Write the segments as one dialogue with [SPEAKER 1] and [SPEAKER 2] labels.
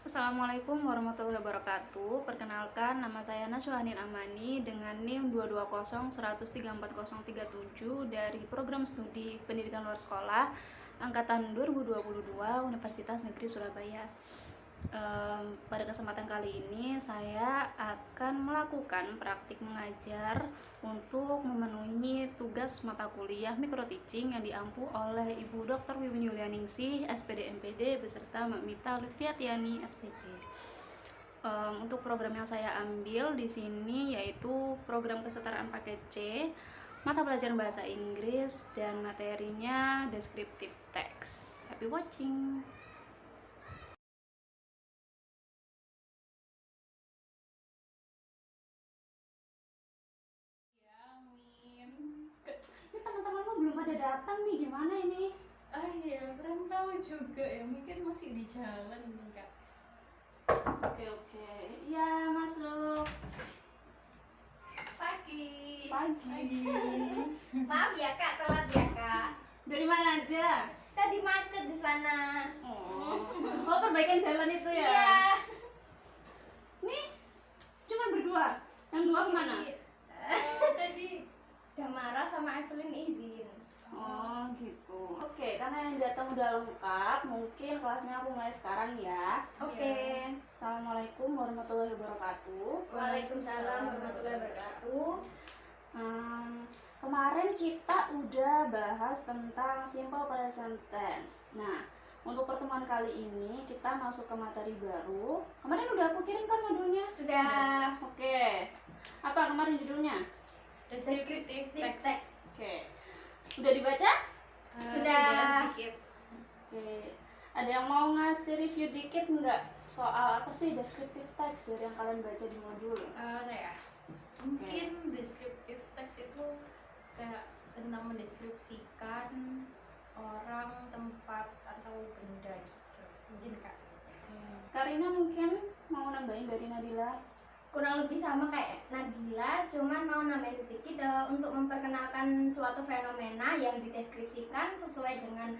[SPEAKER 1] Assalamualaikum warahmatullahi wabarakatuh. Perkenalkan, nama saya Naswahanin Amani dengan NIM 22010134037 dari Program Studi Pendidikan Luar Sekolah Angkatan 2022 Universitas Negeri Surabaya. Pada kesempatan kali ini saya akan melakukan praktik mengajar untuk memenuhi tugas mata kuliah Micro Teaching yang diampu oleh Ibu Dr. Wiwin Yulianingsih, SPD MPD beserta Mbak Mita Lutfiatiani, SPD. Untuk program yang saya ambil di sini yaitu program kesetaraan paket C, mata pelajaran bahasa Inggris, dan materinya descriptive text. Happy watching. Ini teman-temanmu belum pada datang nih, gimana ini?
[SPEAKER 2] Ah iya, kurang tahu juga ya, mungkin masih di jalan Kak.
[SPEAKER 1] Oke. Ya, masuk.
[SPEAKER 3] Pagi.
[SPEAKER 1] Pagi.
[SPEAKER 3] Maaf ya Kak, telat ya Kak.
[SPEAKER 1] Dari mana aja?
[SPEAKER 3] Tadi macet di sana.
[SPEAKER 1] Oh, perbaikan jalan itu ya?
[SPEAKER 3] Iya.
[SPEAKER 1] Nih, cuma berdua. Yang dua kemana?
[SPEAKER 3] Tadi Damara sama Evelyn izin.
[SPEAKER 1] Oh, gitu. Oke, karena yang datang udah lengkap, mungkin kelasnya aku mulai sekarang ya.
[SPEAKER 3] Oke.
[SPEAKER 1] Assalamualaikum warahmatullahi wabarakatuh.
[SPEAKER 3] Waalaikumsalam warahmatullahi wabarakatuh.
[SPEAKER 1] Kemarin kita udah bahas tentang simple present tense. Nah, untuk pertemuan kali ini kita masuk ke materi baru. Kemarin udah aku kirim kan modulnya?
[SPEAKER 3] Sudah.
[SPEAKER 1] Oke. Apa kemarin judulnya?
[SPEAKER 3] Descriptive text.
[SPEAKER 1] Oke. Udah dibaca?
[SPEAKER 3] Sudah.
[SPEAKER 2] Sedikit.
[SPEAKER 1] Oke. Ada yang mau ngasih review dikit nggak soal apa sih descriptive text dari yang kalian baca di modul?
[SPEAKER 2] Saya mungkin descriptive text itu kayak tentang mendeskripsikan orang, tempat, atau benda gitu. Mungkin Kak.
[SPEAKER 1] Karina mungkin mau nambahin dari Nadila?
[SPEAKER 3] Kurang lebih sama kayak Nadila, cuman mau nambahin sedikit untuk memperkenalkan suatu fenomena yang dideskripsikan sesuai dengan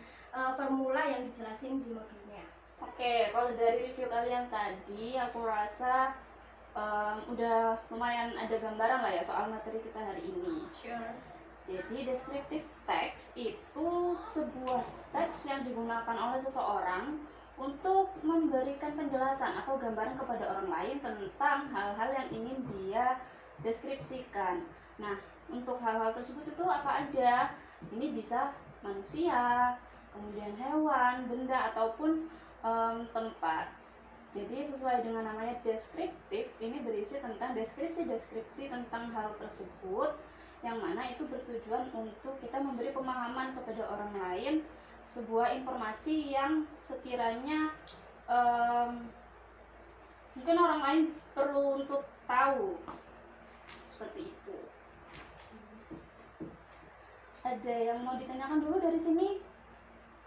[SPEAKER 3] formula yang dijelasin di modulnya.
[SPEAKER 1] Oke, kalau dari review kalian tadi, aku rasa udah lumayan ada gambaran lah ya soal materi kita hari ini.
[SPEAKER 2] Sure.
[SPEAKER 1] Jadi descriptive text itu sebuah teks yang digunakan oleh seseorang untuk memberikan penjelasan atau gambaran kepada orang lain tentang hal-hal yang ingin dia deskripsikan. Nah, untuk hal-hal tersebut itu apa aja? Ini bisa manusia, kemudian hewan, benda, ataupun tempat. Jadi sesuai dengan namanya deskriptif, ini berisi tentang deskripsi-deskripsi tentang hal tersebut, yang mana itu bertujuan untuk kita memberi pemahaman kepada orang lain sebuah informasi yang sekiranya mungkin orang lain perlu untuk tahu, seperti itu. Ada yang mau ditanyakan dulu dari sini?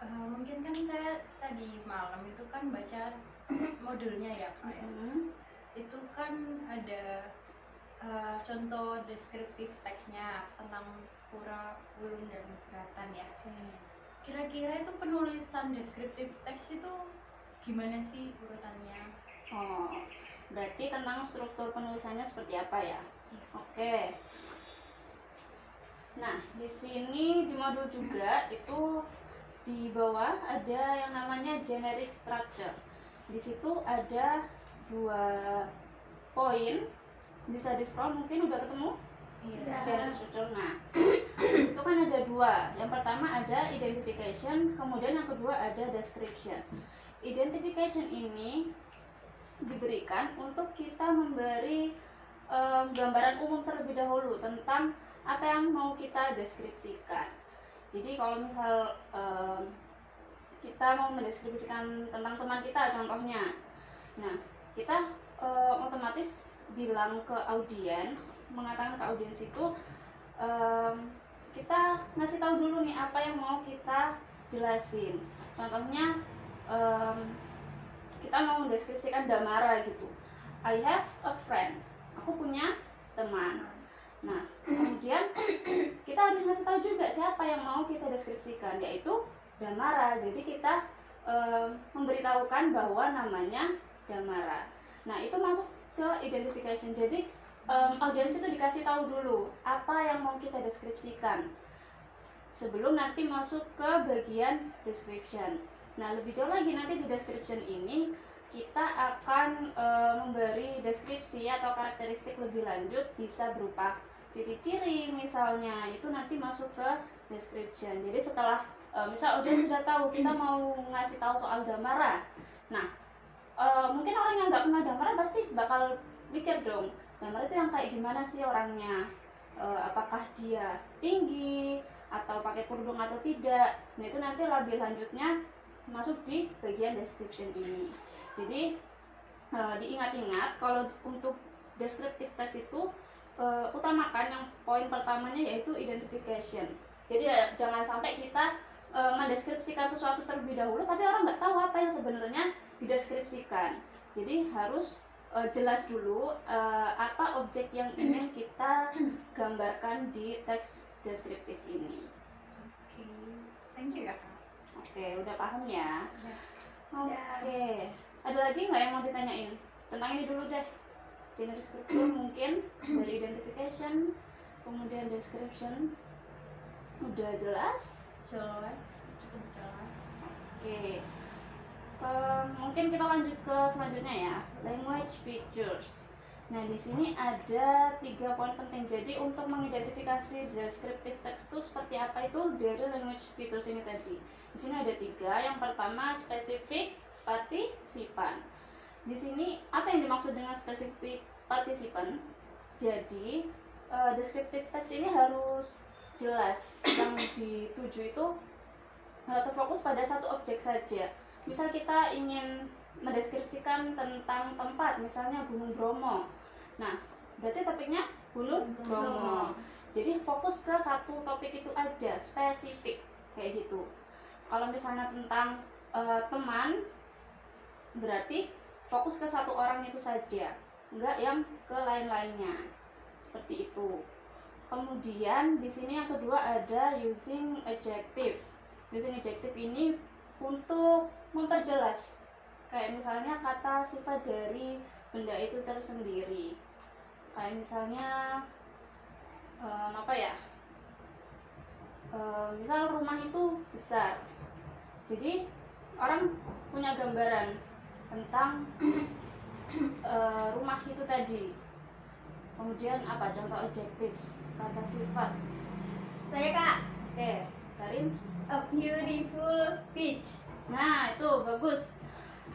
[SPEAKER 2] Mungkin kan saya tadi malam itu kan baca modulnya ya Kak ya. Itu kan ada contoh deskriptif teksnya tentang pura, ulun, dan beratan ya. Kira-kira itu penulisan deskriptif teks itu gimana sih urutannya?
[SPEAKER 1] Oh, berarti tentang struktur penulisannya seperti apa ya? Oke. Nah, di sini di modul juga itu di bawah ada yang namanya generic structure. Di situ ada 2 poin. Bisa di scroll, mungkin udah ketemu?
[SPEAKER 3] Sudah.
[SPEAKER 1] Generic structure. Nah, di situ kan ada 2. Yang pertama ada identification, kemudian yang kedua ada description. Identification ini diberikan untuk kita memberi gambaran umum terlebih dahulu tentang apa yang mau kita deskripsikan. Jadi kalau misal kita mau mendeskripsikan tentang teman kita contohnya, nah kita otomatis bilang ke audiens, mengatakan ke audiens itu kita ngasih tahu dulu nih apa yang mau kita jelasin. Contohnya kita mau mendeskripsikan Damara gitu. I have a friend. Aku punya teman. Nah, kemudian kita harus ngasih tahu juga siapa yang mau kita deskripsikan, yaitu Damara. Jadi kita memberitahukan bahwa namanya Damara. Nah, itu masuk ke identification. Jadi audiens itu dikasih tahu dulu apa yang mau kita deskripsikan sebelum nanti masuk ke bagian description. Nah, lebih jauh lagi nanti di description ini kita akan memberi deskripsi atau karakteristik lebih lanjut, bisa berupa ciri-ciri misalnya, itu nanti masuk ke description. Jadi setelah misal audiens sudah tahu kita mau ngasih tahu soal Damara, nah mungkin orang yang nggak pernah Damara pasti bakal mikir dong, Damara itu yang kayak gimana sih orangnya, apakah dia tinggi atau pakai kerudung atau tidak. Nah, itu nanti lebih lanjutnya masuk di bagian description ini. Jadi diingat-ingat kalau untuk descriptive text itu utamakan yang poin pertamanya yaitu identification. Jadi jangan sampai kita mendeskripsikan sesuatu terlebih dahulu tapi orang nggak tahu apa yang sebenarnya dideskripsikan. Jadi harus jelas dulu apa objek yang ingin kita gambarkan di teks deskriptif ini.
[SPEAKER 2] Oke, thank you ya Kak.
[SPEAKER 1] Oke, udah paham ya?
[SPEAKER 2] Ya.
[SPEAKER 1] Oke, ada lagi nggak yang mau ditanyain? Tentang ini dulu deh. Generic struktur mungkin dari identification, kemudian description. Udah jelas?
[SPEAKER 2] Jelas, cukup jelas.
[SPEAKER 1] Oke. Mungkin kita lanjut ke selanjutnya ya, language features. Nah, di sini ada 3 poin penting. Jadi untuk mengidentifikasi descriptive text itu seperti apa itu dari language features ini tadi. Di sini ada 3. Yang pertama specific participan. Di sini apa yang dimaksud dengan specific participan? Jadi descriptive text ini harus jelas. Yang dituju itu terfokus pada satu objek saja. Misal kita ingin mendeskripsikan tentang tempat, misalnya Gunung Bromo. Nah, berarti topiknya Gunung Bromo. Jadi fokus ke satu topik itu aja, spesifik kayak gitu. Kalau misalnya tentang teman, berarti fokus ke satu orang itu saja, enggak yang ke lain-lainnya. Seperti itu. Kemudian di sini yang kedua ada using adjective. Using adjective ini untuk memperjelas, kayak misalnya kata sifat dari benda itu tersendiri. Kayak misalnya apa ya? Misal rumah itu besar. Jadi orang punya gambaran tentang rumah itu tadi. Kemudian apa contoh adjektif, kata sifat?
[SPEAKER 3] Saya Kak,
[SPEAKER 1] Oke, Karin.
[SPEAKER 3] a beautiful beach.
[SPEAKER 1] Nah, itu bagus.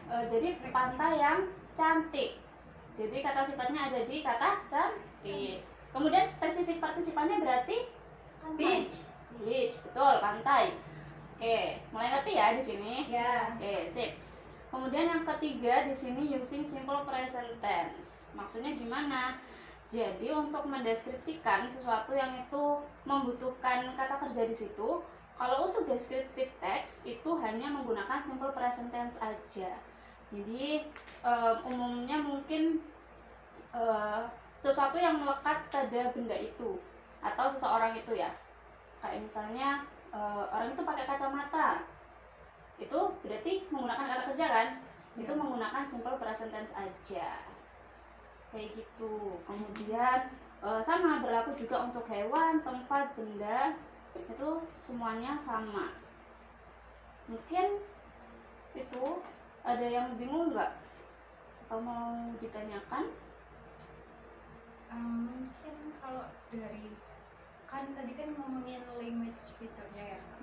[SPEAKER 1] Jadi pantai yang cantik. Jadi kata sifatnya ada di kata cantik. Kemudian spesifik partisipannya berarti
[SPEAKER 3] Beach.
[SPEAKER 1] beach, betul, pantai. Oke, mulai ngerti ya di sini?
[SPEAKER 3] Ya.
[SPEAKER 1] Oke, sip. Kemudian yang ketiga di sini using simple present tense. Maksudnya gimana? Jadi untuk mendeskripsikan sesuatu yang itu membutuhkan kata kerja di situ, kalau untuk descriptive text itu hanya menggunakan simple present tense aja. Jadi umumnya mungkin sesuatu yang melekat pada benda itu atau seseorang itu ya. Kayak misalnya orang itu pakai kacamata. Itu berarti menggunakan kata kerja kan? Itu menggunakan simple present tense aja. Kayak gitu. Kemudian sama berlaku juga untuk hewan, tempat, benda. Itu semuanya sama. Mungkin itu ada yang bingung nggak atau mau ditanyakan?
[SPEAKER 2] Mungkin kalau dari kan tadi kan ngomongin language feature-nya ya Kak.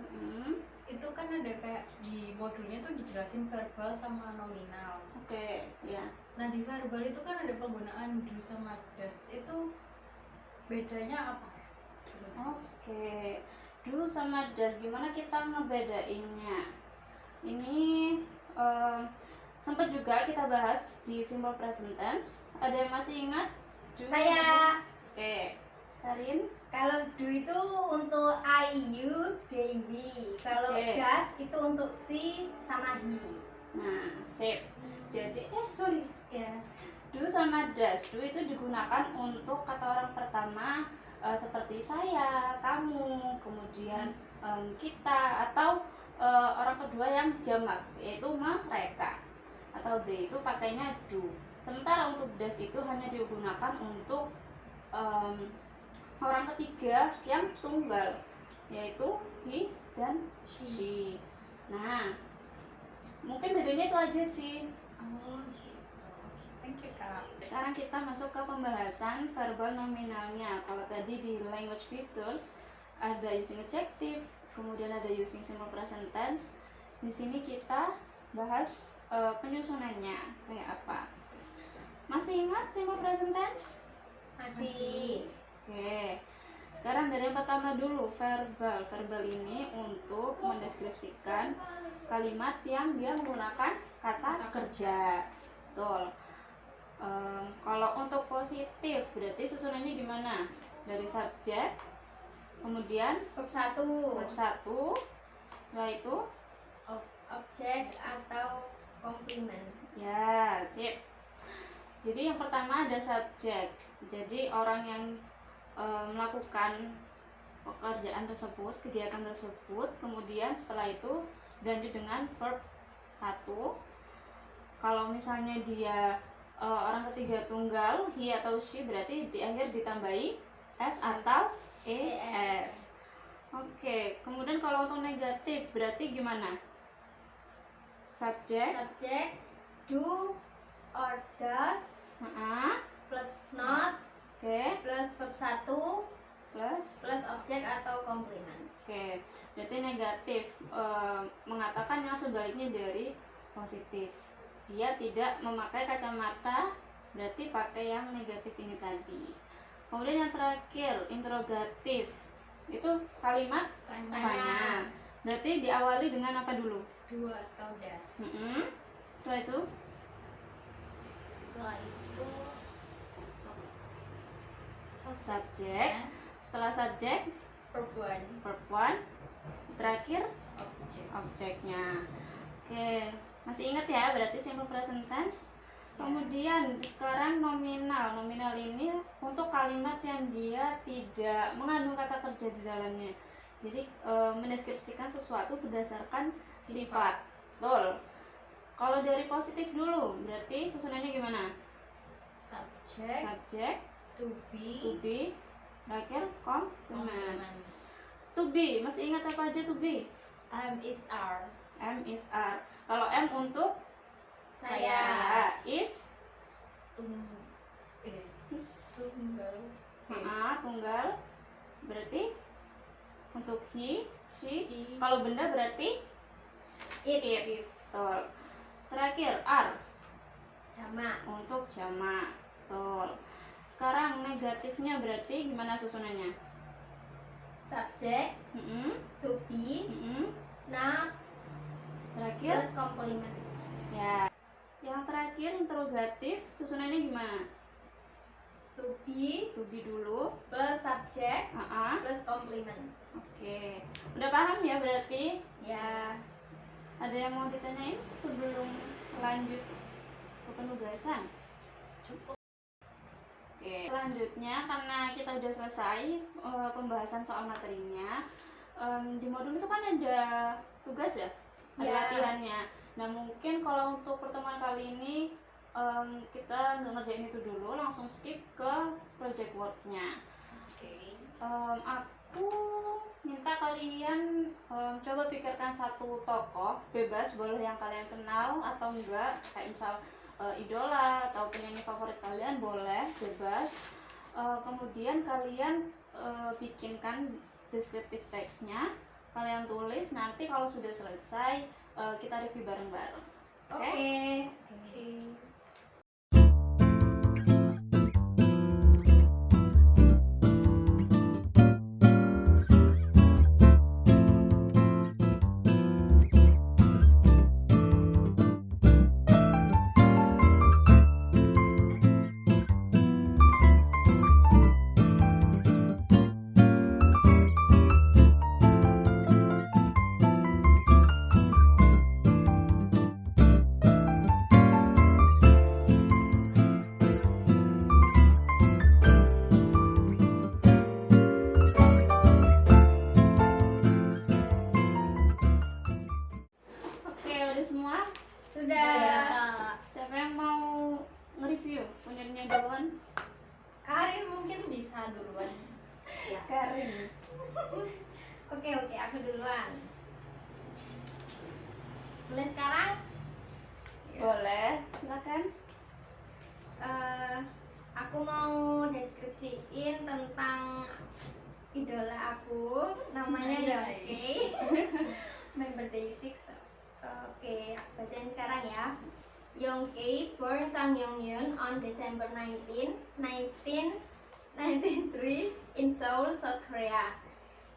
[SPEAKER 2] Itu kan ada kayak di modulnya tuh dijelasin verbal sama nominal.
[SPEAKER 1] Oke, ya.
[SPEAKER 2] Nah di verbal itu kan ada penggunaan do sama does. Itu bedanya apa?
[SPEAKER 1] Oke, do sama does, gimana kita ngebedainnya? Ini sempat juga kita bahas di simple present tense. Ada yang masih ingat? Do
[SPEAKER 3] Saya.
[SPEAKER 1] sama does? Oke, Karin.
[SPEAKER 3] Kalau do itu untuk I, you, they, we. Kalau
[SPEAKER 1] Oke.
[SPEAKER 3] does itu untuk she sama he.
[SPEAKER 1] Nah, sip. Jadi, sorry.
[SPEAKER 2] Ya.
[SPEAKER 1] Do sama does. Do itu digunakan untuk kata orang pertama seperti saya, kamu, kemudian kita, atau orang kedua yang jamak, yaitu mereka. atau they itu pakainya do. Sementara untuk does itu hanya digunakan untuk orang ketiga yang tunggal, yaitu he dan she. Nah, mungkin bedanya itu aja sih.
[SPEAKER 2] Oh gitu. Thank you Kak.
[SPEAKER 1] Sekarang kita masuk ke pembahasan verbal nominalnya. Kalau tadi di language features ada using adjective, kemudian ada using simple present tense. Di sini kita bahas penyusunannya kayak apa. Masih ingat simple present tense?
[SPEAKER 3] Masih.
[SPEAKER 1] Oke. Sekarang dari yang pertama dulu, verbal. Verbal ini untuk mendeskripsikan kalimat yang dia menggunakan kata kerja. Betul. Kalau untuk positif berarti susunannya gimana? Dari subjek, kemudian
[SPEAKER 3] Verb 1.
[SPEAKER 1] verb 1, setelah itu
[SPEAKER 3] Objek atau komplement.
[SPEAKER 1] ya, sip. Jadi yang pertama ada subjek. Jadi orang yang melakukan pekerjaan tersebut, kegiatan tersebut, kemudian setelah itu lanjut dengan verb 1. Kalau misalnya dia orang ketiga tunggal, he atau she, berarti di akhir ditambahi s atau es. Oke, kemudian kalau untuk negatif berarti gimana? Subjek,
[SPEAKER 3] Subjek do or does plus not
[SPEAKER 1] oke,
[SPEAKER 3] plus verb 1
[SPEAKER 1] plus.
[SPEAKER 3] plus objek atau komplement.
[SPEAKER 1] Oke, berarti negatif mengatakan yang sebaliknya dari positif. Dia tidak memakai kacamata, berarti pakai yang negatif ini tadi. Kemudian yang terakhir, interrogatif. Itu kalimat tanya. Berarti diawali dengan apa dulu?
[SPEAKER 2] Do atau does.
[SPEAKER 1] Setelah itu,
[SPEAKER 2] Setelah itu
[SPEAKER 1] subjek. Setelah subjek,
[SPEAKER 2] verb 1,
[SPEAKER 1] verb 1. Terakhir,
[SPEAKER 2] objek.
[SPEAKER 1] objeknya. Oke, masih ingat ya, berarti simple present tense. Kemudian sekarang nominal. Nominal ini untuk kalimat yang dia tidak mengandung kata kerja di dalamnya. Jadi mendeskripsikan sesuatu berdasarkan sifat. Betul. Kalau dari positif dulu, berarti susunannya gimana?
[SPEAKER 2] Subjek,
[SPEAKER 1] Subjek,
[SPEAKER 2] to
[SPEAKER 1] to
[SPEAKER 2] be,
[SPEAKER 1] be, terakhir complement.
[SPEAKER 2] complement.
[SPEAKER 1] To be, masih ingat apa aja to be?
[SPEAKER 2] Am is are.
[SPEAKER 1] M is are. Kalau M untuk
[SPEAKER 3] Saya.
[SPEAKER 1] is is
[SPEAKER 2] Tunggal.
[SPEAKER 1] tunggal. Berarti untuk he, she.
[SPEAKER 2] She.
[SPEAKER 1] Kalau benda berarti it. Betul. Terakhir are
[SPEAKER 3] Jamak.
[SPEAKER 1] untuk jamak. Betul. Sekarang negatifnya berarti gimana susunannya?
[SPEAKER 3] Subjek to be not
[SPEAKER 1] Terakhir
[SPEAKER 3] plus komplement.
[SPEAKER 1] ya. Yang terakhir interrogatif susunannya gimana?
[SPEAKER 3] To be
[SPEAKER 1] To be dulu.
[SPEAKER 3] plus subjek
[SPEAKER 1] Ah,
[SPEAKER 3] plus komplement.
[SPEAKER 1] Oke. Udah paham ya berarti?
[SPEAKER 3] Ya.
[SPEAKER 1] Ada yang mau ditanyain sebelum lanjut ke penugasan?
[SPEAKER 2] Cukup.
[SPEAKER 1] Oke. Selanjutnya karena kita udah selesai pembahasan soal materinya, di modul itu kan ada tugas ya, ada
[SPEAKER 3] Ya.
[SPEAKER 1] latihannya. Nah mungkin kalau untuk pertemuan kali ini kita nggak ngerjain itu dulu, langsung skip ke project work-nya.
[SPEAKER 2] Oke.
[SPEAKER 1] Aku minta kalian coba pikirkan satu tokoh, bebas, boleh yang kalian kenal atau enggak, kayak misal idola atau penyanyi favorit kalian, boleh, bebas. Kemudian kalian bikinkan deskriptif teksnya, kalian tulis, nanti kalau sudah selesai kita review bareng-bareng.
[SPEAKER 3] Oke.
[SPEAKER 2] Oke.
[SPEAKER 1] review? Punyanya duluan?
[SPEAKER 2] Karin mungkin bisa duluan. Ya.
[SPEAKER 1] Karin.
[SPEAKER 3] Oke, aku duluan. Mulai sekarang?
[SPEAKER 2] Ya.
[SPEAKER 1] Boleh, silakan.
[SPEAKER 3] Aku mau deskripsiin tentang idola aku, namanya Yongke. Member Day6. Oke, aku bacain sekarang ya. Yongke born Kang Yong-yeon on December 19, 1993 in Seoul, South Korea.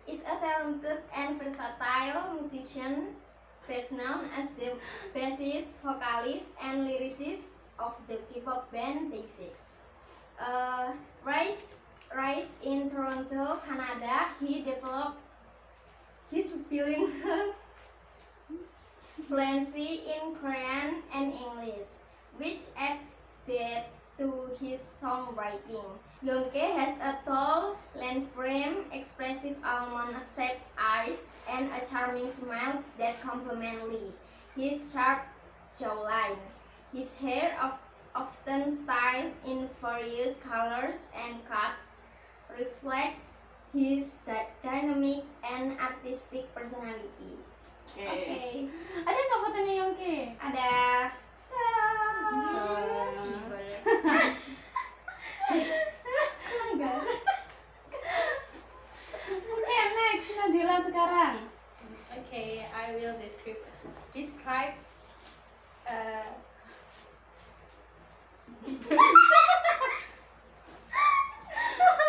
[SPEAKER 3] Is a talented and versatile musician, best known as the bassist, vocalist, and lyricist of the K-pop band Day6. Raised in Toronto, Canada, he developed his bilingual fluency in Korean and English, which adds depth to his songwriting. Yongke has a tall, lean frame, expressive almond-shaped eyes, and a charming smile that complement his sharp jawline. His hair often styled in various colors and cuts reflects his dynamic and artistic personality. Oke.
[SPEAKER 1] Ada nggak fotonya Yongke?
[SPEAKER 3] Ada.
[SPEAKER 2] Sibel.
[SPEAKER 1] Oke, next Nadila sekarang.
[SPEAKER 2] Okay, I will describe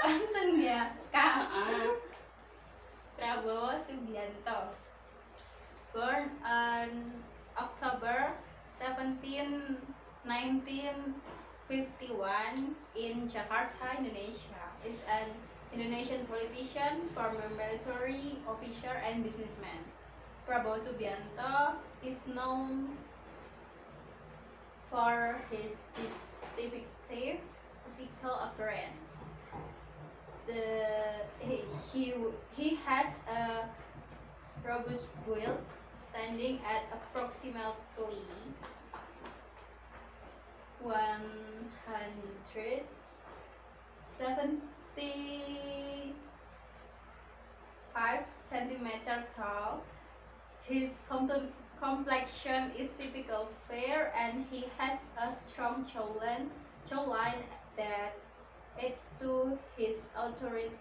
[SPEAKER 2] langsung ya, Kak. Prabowo Subianto, born on October 17, 1951 in Jakarta, Indonesia, is an Indonesian politician, former military officer, and businessman. Prabowo Subianto is known for his distinctive physical appearance. He has a robust build, standing at approximately 175 centimeters tall. His complexion is typical fair, and he has a strong jawline that adds to his authoritative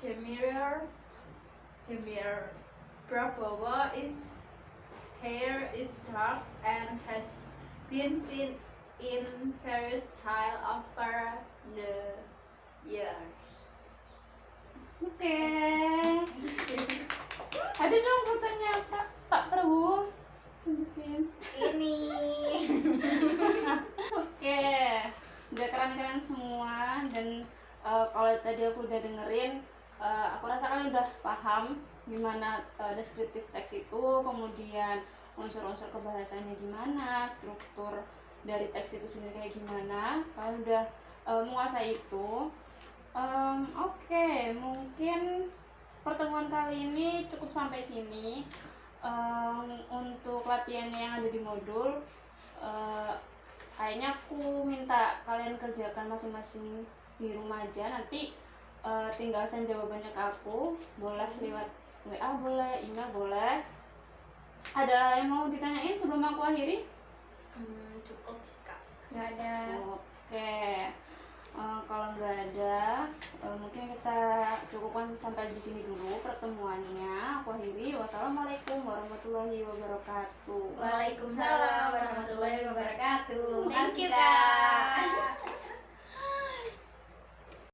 [SPEAKER 2] demeanor. Prabowo's hair is dark and has been seen in various styles over the years.
[SPEAKER 1] Oke. Ada dong fotonya Pak Prabowo. Tunjukin.
[SPEAKER 2] Ini.
[SPEAKER 1] Oke. Udah keren-keren semua dan kalau tadi aku udah dengerin, aku rasa kalian udah paham gimana deskriptif teks itu, kemudian unsur-unsur kebahasannya gimana, struktur dari teks itu sendiri kayak gimana. Kalian udah menguasai itu. Oke, mungkin pertemuan kali ini cukup sampai sini. Untuk latihan yang ada di modul, kayaknya aku minta kalian kerjakan masing-masing di rumah aja. Nanti tinggal send jawabannya ke aku, boleh lewat WA, boleh email, boleh. Ada yang mau ditanyain sebelum aku akhiri?
[SPEAKER 2] Cukup sih, Kak.
[SPEAKER 3] Nggak ada.
[SPEAKER 1] Oke. Kalau nggak ada, mungkin kita cukupkan sampai di sini dulu pertemuannya. Aku akhiri. Wassalamualaikum warahmatullahi wabarakatuh.
[SPEAKER 3] Waalaikumsalam warahmatullahi wabarakatuh.
[SPEAKER 2] Thank you,
[SPEAKER 3] Kak.